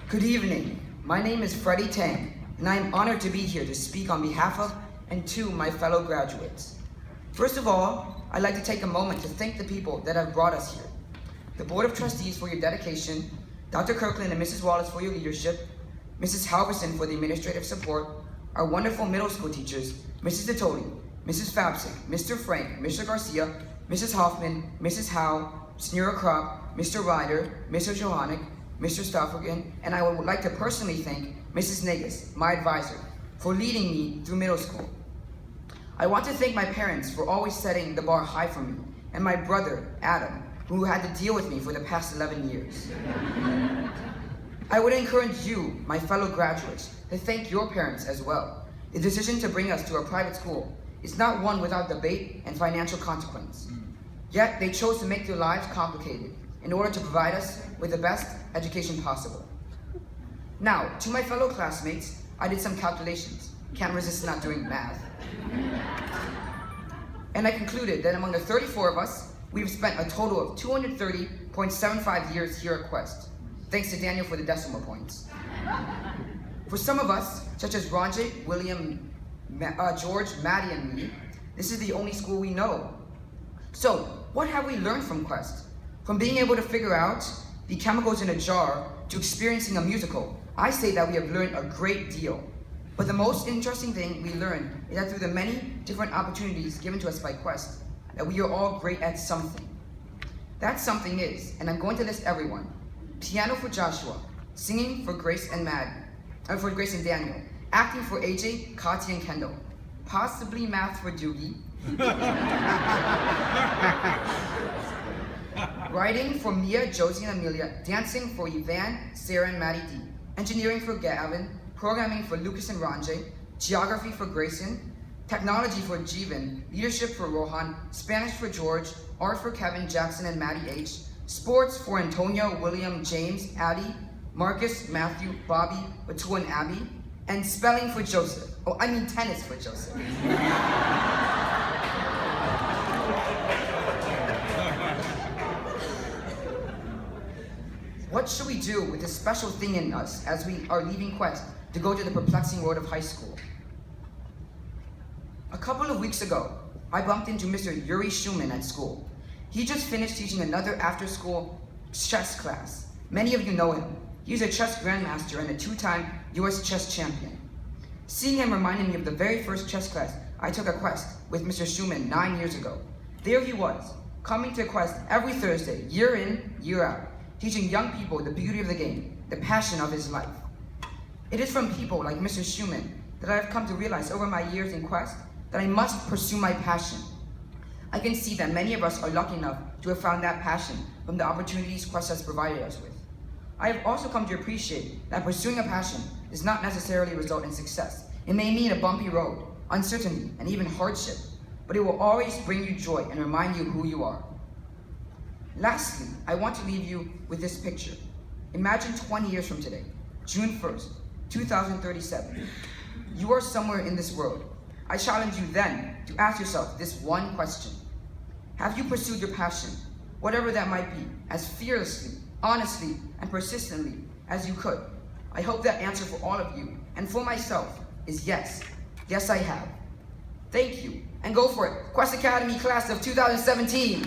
Good evening. My name is Freddie Tang, and I am honored to be here to speak on behalf of and to my fellow graduates. First of all, I'd like to take a moment to thank the people that have brought us here. The Board of Trustees for your dedication, Dr. Kirkland and Mrs. Wallace for your leadership, Mrs. Halverson for the administrative support, our wonderful middle school teachers, Mrs. Detoli, Mrs. Fabsick, Mr. Frank, Mr. Garcia, Mrs. Hoffman, Mrs. Howe, Senora Kropp, Mr. Ryder, Mr. Johannick, Mr. Stoffergen, and I would like to personally thank Mrs. Negus, my advisor, for leading me through middle school. I want to thank my parents for always setting the bar high for me, and my brother, Adam, who had to deal with me for the past 11 years. I would encourage you, my fellow graduates, to thank your parents as well. The decision to bring us to a private school is not one without debate and financial consequence. Yet they chose to make their lives complicated in order to provide us with the best education possible. Now, to my fellow classmates, I did some calculations. Can't resist not doing math. And I concluded that among the 34 of us, we've spent a total of 230.75 years here at Quest. Thanks to Daniel for the decimal points. For some of us, such as Ronjay, William, George, Maddie, and me, this is the only school we know. So, what have we learned from Quest? From being able to figure out the chemicals in a jar to experiencing a musical, I say that we have learned a great deal. But the most interesting thing we learned is that through the many different opportunities given to us by Quest, that we are all great at something. That something is, and I'm going to list everyone: piano for Joshua, singing for Grace and Grace and Daniel, acting for AJ, Kati, and Kendall, possibly math for Doogie, writing for Mia, Josie, and Amelia, dancing for Yvan, Sarah, and Maddie D, engineering for Gavin, programming for Lucas and Ronjay, geography for Grayson, technology for Jeevan, leadership for Rohan, Spanish for George, art for Kevin, Jackson, and Maddie H, sports for Antonio, William, James, Addie, Marcus, Matthew, Bobby, Batua, and Abby, and spelling for Joseph. Oh, I mean tennis for Joseph. What should we do with this special thing in us as we are leaving Quest to go to the perplexing world of high school? A couple of weeks ago, I bumped into Mr. Yuri Schumann at school. He just finished teaching another after-school chess class. Many of you know him. He's a chess grandmaster and a two-time US chess champion. Seeing him reminded me of the very first chess class I took at Quest with Mr. Schumann 9 years ago. There he was, coming to Quest every Thursday, year in, year out, teaching young people the beauty of the game, the passion of his life. It is from people like Mr. Schumann that I have come to realize over my years in Quest that I must pursue my passion. I can see that many of us are lucky enough to have found that passion from the opportunities Quest has provided us with. I have also come to appreciate that pursuing a passion does not necessarily result in success. It may mean a bumpy road, uncertainty, and even hardship, but it will always bring you joy and remind you who you are. Lastly, I want to leave you with this picture. Imagine 20 years from today, June 1st, 2037. You are somewhere in this world. I challenge you then to ask yourself this one question. Have you pursued your passion, whatever that might be, as fearlessly, honestly, and persistently as you could? I hope that answer for all of you, and for myself, is yes. Yes, I have. Thank you, and go for it. Quest Academy class of 2017.